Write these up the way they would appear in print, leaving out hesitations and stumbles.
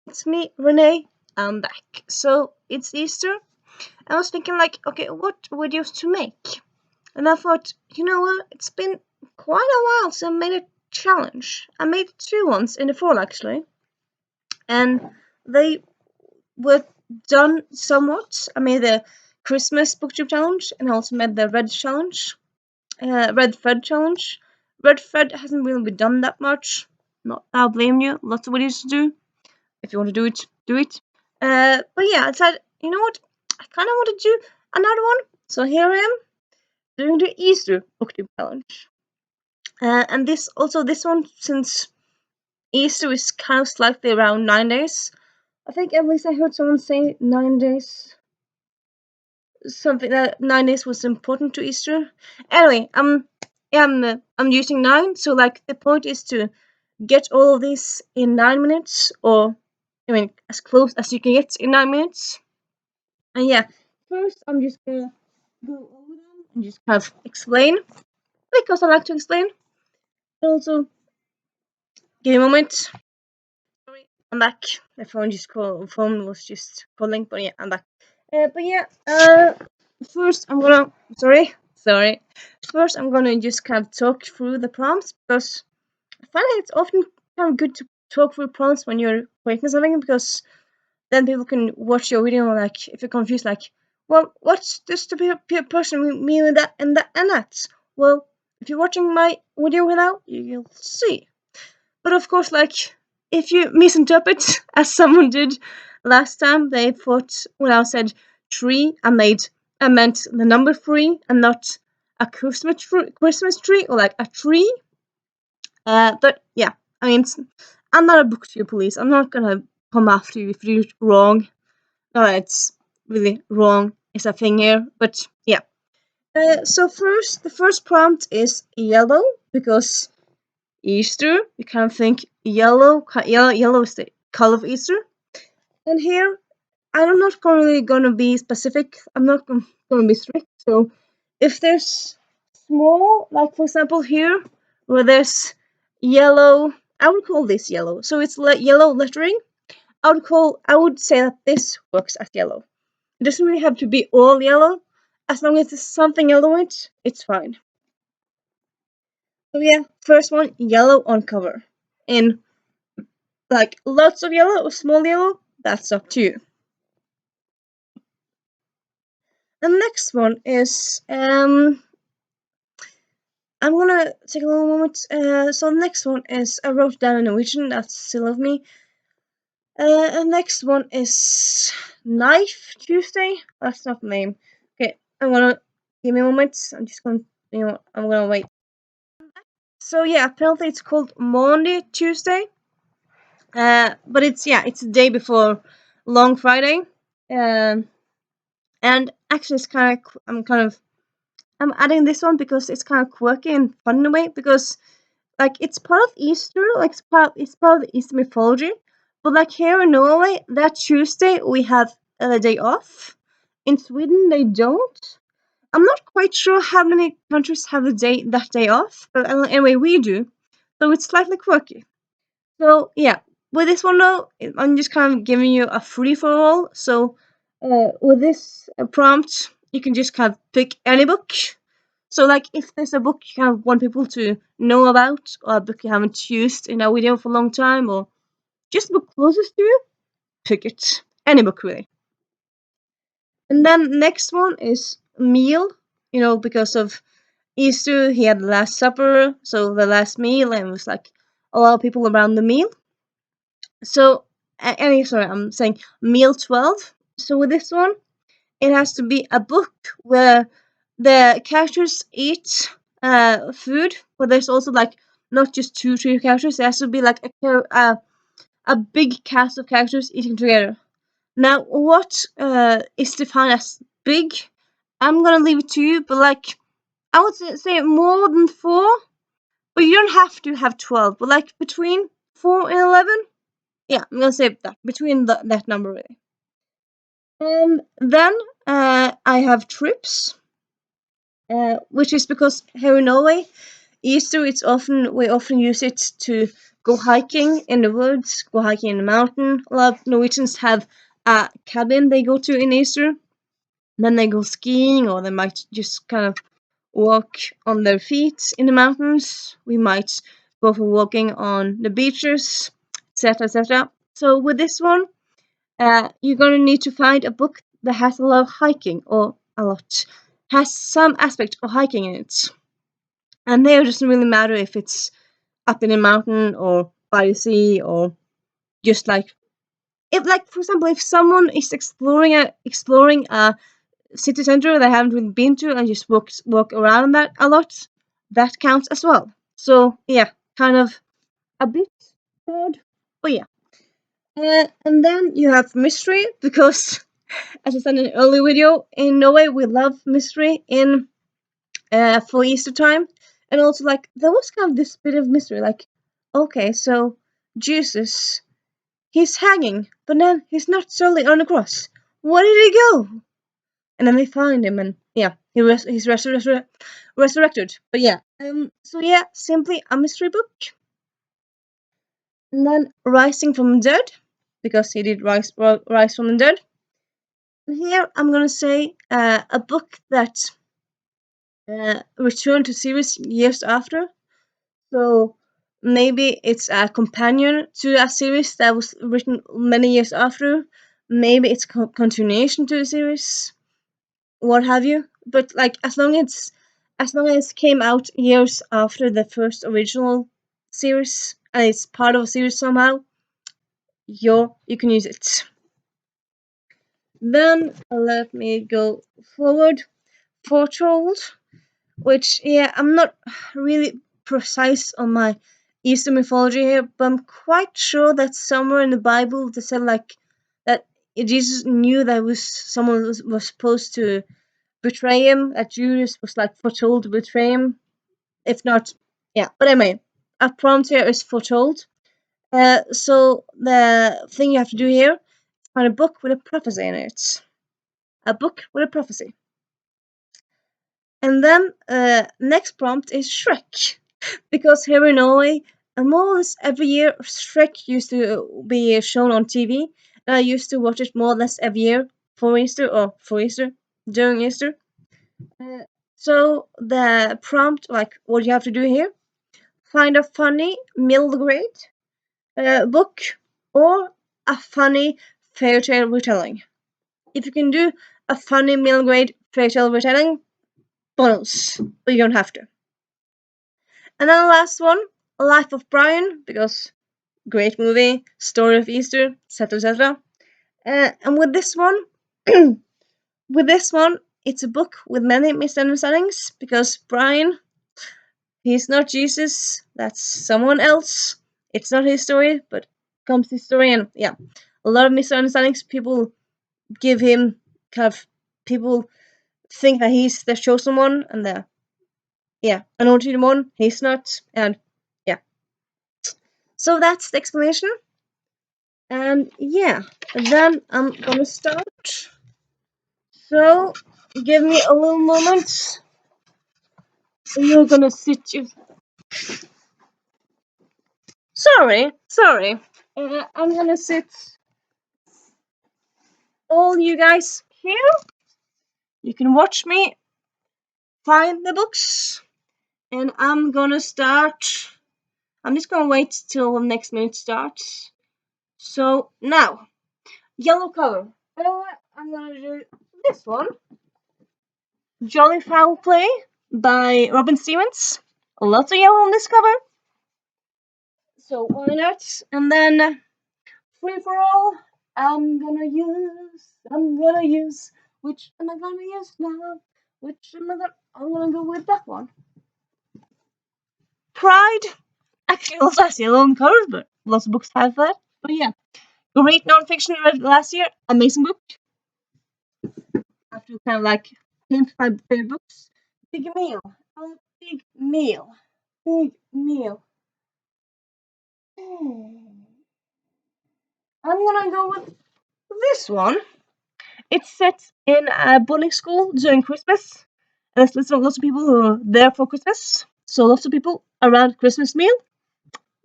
it's me, Renee. I'm back. So it's Easter. I was thinking, like, okay, what videos to make? And I thought, you know what? It's been quite a while since I made a challenge. I made two ones in the fall, actually. And they were done somewhat. I made the Christmas booktube challenge and I also made the red challenge. Red thread challenge. Red thread hasn't really been done that much. Not, I'll blame you. Lots of videos to do. If you want to do it, do it. But yeah, I said, you know what? I kind of want to do another one. So here I am doing the Easter booktube challenge. And this one, since Easter is kind of slightly around 9 days. I think at least I heard someone say 9 days. Something that 9 days was important to Easter. Anyway, I'm using 9. So like the point is to get all of this in 9 minutes, or I mean as close as you can get in 9 minutes. And yeah, first I'm just gonna go over them and just kind of explain, because I like to explain. Also, give me a moment. Sorry, I'm back. My phone was just calling, but yeah, I'm back. But yeah, first I'm gonna sorry. First I'm gonna just kind of talk through the prompts, because I find it's often kind of good to talk through prompts when you're creating something, because then people can watch your video, like if you're confused, like, well, what's this to be a person mean with that and that and that? Well, if you're watching my video without, you'll see. But of course, like, if you misinterpret, as someone did last time, they thought when I said tree, I meant the number 3 and not a Christmas tree, or like a tree. But yeah, I mean, I'm not a booktube police. I'm not gonna come after you if you're wrong. No, it's really wrong is a thing here. But yeah. So the first prompt is yellow, because Easter. You kind of think yellow. Yellow is the color of Easter. And here, I'm not really gonna be specific. I'm not gonna be strict. So if there's small, like for example here, where there's yellow, I would call this yellow. So it's yellow lettering. I would say that this works as yellow. It doesn't really have to be all yellow. As long as there's something yellow in it, it's fine. So yeah, first one, yellow on cover. In like lots of yellow or small yellow, that's up to you. The next one is I'm gonna take a little moment. So the next one is I wrote down in Norwegian. That's still of me. The next one is Knife Tuesday. That's not the name. Okay, I'm gonna give me a moment. I'm just gonna, I'm gonna wait. So yeah, apparently it's called Maundy Tuesday. But it's the day before Long Friday. And actually, it's I'm adding this one because it's kind of quirky and fun in a way, because like it's part of Easter, like it's part of the Easter mythology. But like here in Norway, that Tuesday we have a day off. In Sweden, they don't. I'm not quite sure how many countries have that day off, but anyway, we do. So it's slightly quirky. So yeah, with this one though, I'm just kind of giving you a free for all. So with this prompt, you can just kind of pick any book. So like if there's a book you kind of want people to know about, or a book you haven't used in a video for a long time, or just a book closest to you, pick it. Any book really. And then next one is meal. Because of Easter, he had the Last Supper, so the last meal, and it was like a lot of people around the meal. So, sorry, I'm saying meal 12. So with this one, it has to be a book where the characters eat food, but there's also like not just 2, 3 characters. There has to be like a big cast of characters eating together. Now, what is defined as big? I'm gonna leave it to you, but like I would say more than 4, but you don't have to have 12. But like between 4 and 11, yeah, I'm gonna say that between that number really. Then I have trips, which is because here in Norway, Easter we often use it to go hiking in the woods, go hiking in the mountain. A lot of Norwegians have a cabin they go to in Easter. Then they go skiing, or they might just kind of walk on their feet in the mountains. We might go for walking on the beaches, etc., etc. So with this one, you're gonna need to find a book that has a lot of hiking, or has some aspect of hiking in it. And there, it doesn't really matter if it's up in a mountain or by the sea, or just like for example, if someone is exploring a city center they haven't really been to and just walk around that a lot, that counts as well. So yeah, kind of a bit odd, but yeah. And then you have mystery, because as I said in an earlier video, in Norway we love mystery in for Easter time. And also, like, there was kind of this bit of mystery, like, okay, so Jesus, he's hanging, but then he's not solely on the cross. Where did he go? And then they find him, and yeah, he's resurrected. But yeah, so yeah, simply a mystery book. And then Rising from the Dead, because he did rise from the dead. And here I'm gonna say a book that returned to series years after. So maybe it's a companion to a series that was written many years after. Maybe it's a continuation to the series, what have you. But like, as long as it came out years after the first original series and it's part of a series somehow, you can use it. Then let me go forward. Foretold, which, yeah, I'm not really precise on my Easter mythology here, but I'm quite sure that somewhere in the Bible they said like that Jesus knew that someone was supposed to betray him, that Judas was like foretold to betray him. If not, yeah. But anyway, a prompt here is foretold. So the thing you have to do here is find a book with a prophecy in it. A book with a prophecy. And then next prompt is Shrek, because here in Norway, more or less every year Shrek used to be shown on TV, and I used to watch it more or less every year for Easter, during Easter. So the prompt, like what you have to do here, find a funny middlegrade book or a funny fairytale retelling. If you can do a funny middlegrade fairytale retelling, bonus, but you don't have to. And then the last one, Life of Brian, because great movie, story of Easter, etc., etc. And with this one, it's a book with many misunderstandings, because Brian, he's not Jesus, that's someone else. It's not his story, but comes his story, and yeah, a lot of misunderstandings. People give him people think that he's the chosen one, and the anointed one. He's not, and yeah. So that's the explanation. And yeah, then I'm gonna start. So give me a little moment. You're gonna sit you. Sorry. I'm gonna sit all you guys here. You can watch me find the books, and I'm gonna start. I'm just gonna wait till the next minute starts. So now, yellow cover. I'm gonna do this one. Jolly Foul Play by Robin Stevens. Lots of yellow on this cover. So why not? And then Free for All. I'm gonna use. Which am I gonna use now? I'm gonna go with that one. Pride. Actually, also has yellow on covers, but lots of books have that. But yeah, great nonfiction read last year. Amazing book. I have to kind of like hint my favorite books. Big Meal. Big Meal. Big Meal. I'm gonna go with this one. It's set in a boarding school during Christmas. And there's lots of people who are there for Christmas. So lots of people around Christmas meal.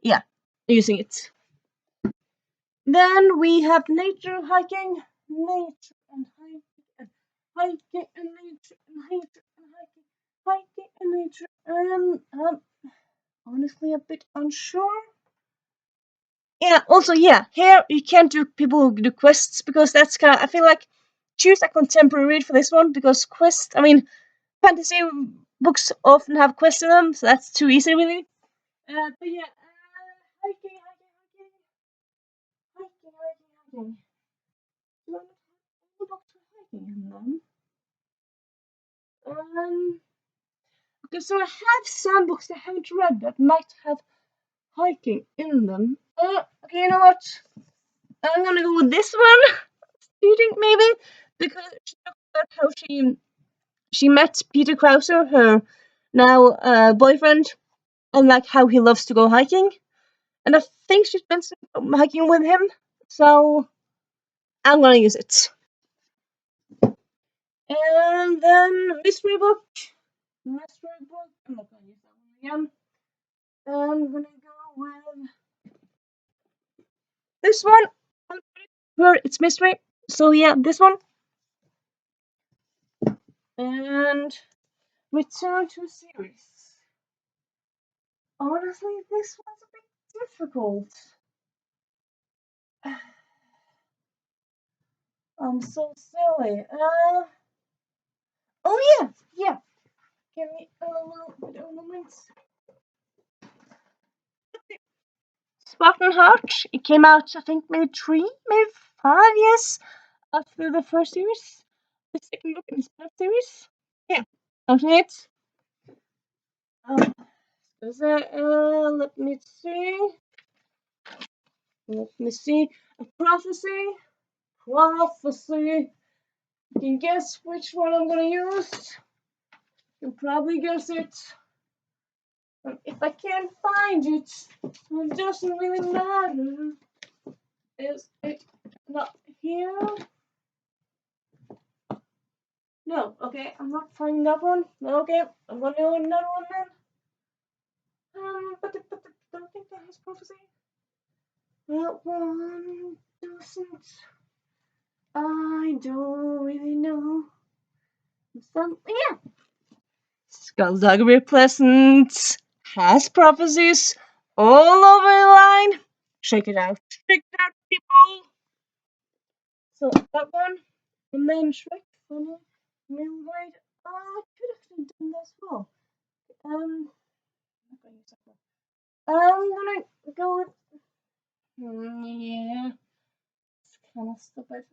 Yeah. using it. Then we have nature, hiking, nature and hiking, and hiking and nature and nature and hiking, hiking and nature. Honestly a bit unsure. Yeah, also, yeah, here you can't do people who do quests because that's kind of, I feel like, choose a contemporary read for this one because quest, I mean, fantasy books often have quests in them, so that's too easy, really. But yeah, hiking, hiking, hiking, hiking, hiking, hiking. Do I not have any books with hiking in them? Okay, so I have some books I haven't read that might have hiking in them. Okay, you know what? I'm gonna go with this one. Do you think maybe because she talked about how she met Peter Krauser, her now boyfriend, and like how he loves to go hiking, and I think she's been hiking with him, so I'm gonna use it. And then mystery book, mystery book. I'm not gonna use that one again. I'm gonna go with this one. Where it's mystery, so yeah, this one. And return to series. Honestly, this one's a bit difficult. I'm so silly. Oh yeah, yeah. Give me a little bit of a moment. Spartan Heart. It came out, I think, maybe 3, maybe 5 years after the first series. The second book in the spin-off series. Yeah, after it. Um, let me see. Let me see. A prophecy. Prophecy. You can guess which one I'm gonna use. You'll probably guess it. But if I can't find it, it doesn't really matter. Is it not here? No, okay, I'm not finding that one. Okay, I'm gonna go another one then. But don't think that has prophecy. That one doesn't. I don't really know. Yeah. Skullduggery Pleasant has prophecies all over the line. Check it out. Check it out, people. So that one, and then Shrek, funny, middlegrade. I could have done that as well. I'm gonna go with. Yeah, it's kind of stupid.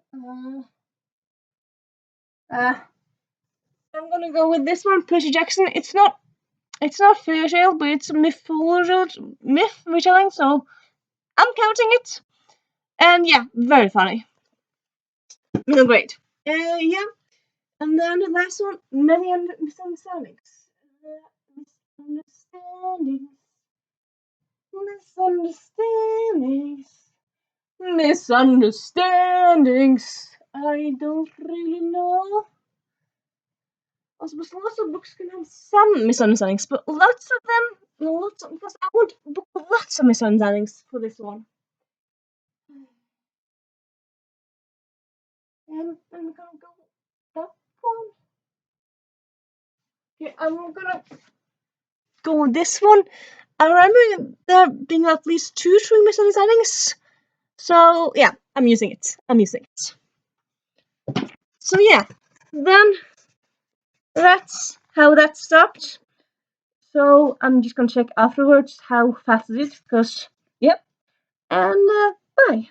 I'm gonna go with this one, Percy Jackson. It's not fairytale, but it's myth retelling. So I'm counting it. And yeah, very funny. Great. Yeah. And then the last one, many misunderstandings. Misunderstandings. Misunderstandings. Misunderstandings. I don't really know. I suppose lots of books can have some misunderstandings, but lots of them, because I want a book with lots of misunderstandings for this one. And I'm gonna go with that one. Okay, I'm gonna go with this one. I remember there being at least 2-3 misunderstandings. So yeah, I'm using it. So yeah, then that's how that stopped. So I'm just gonna check afterwards how fast it is because yep. And bye.